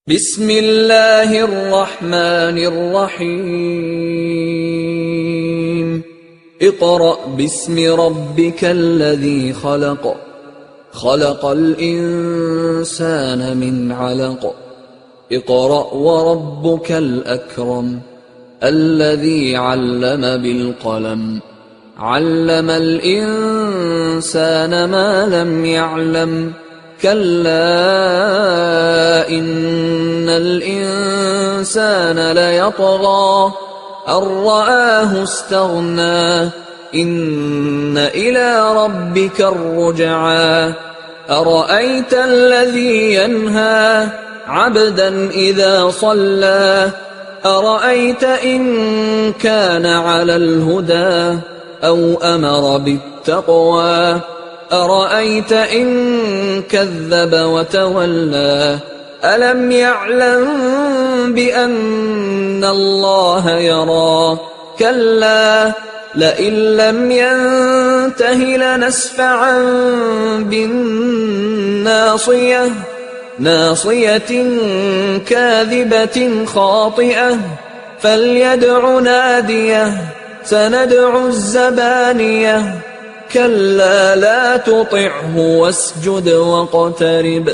بسم الله الرحمن الرحيم اقرأ باسم ربك الذي خلق خلق الإنسان من علق اقرأ وربك الأكرم الذي علم بالقلم علم الإنسان ما لم يعلم كلا إن الإنسان ليطغى أن رآه استغنى إن إلى ربك الرجعى أرأيت الذي ينهى عبدا إذا صلى أرأيت إن كان على الهدى أو أمر بالتقوى أرأيت إن كذب وتولى ألم يعلم بأن الله يرى كلا لئن لم ينته لنسفعا بالناصية ناصية كاذبة خاطئة فليدع ناديه سندع الزبانية كلا لا تطعه واسجد واقترب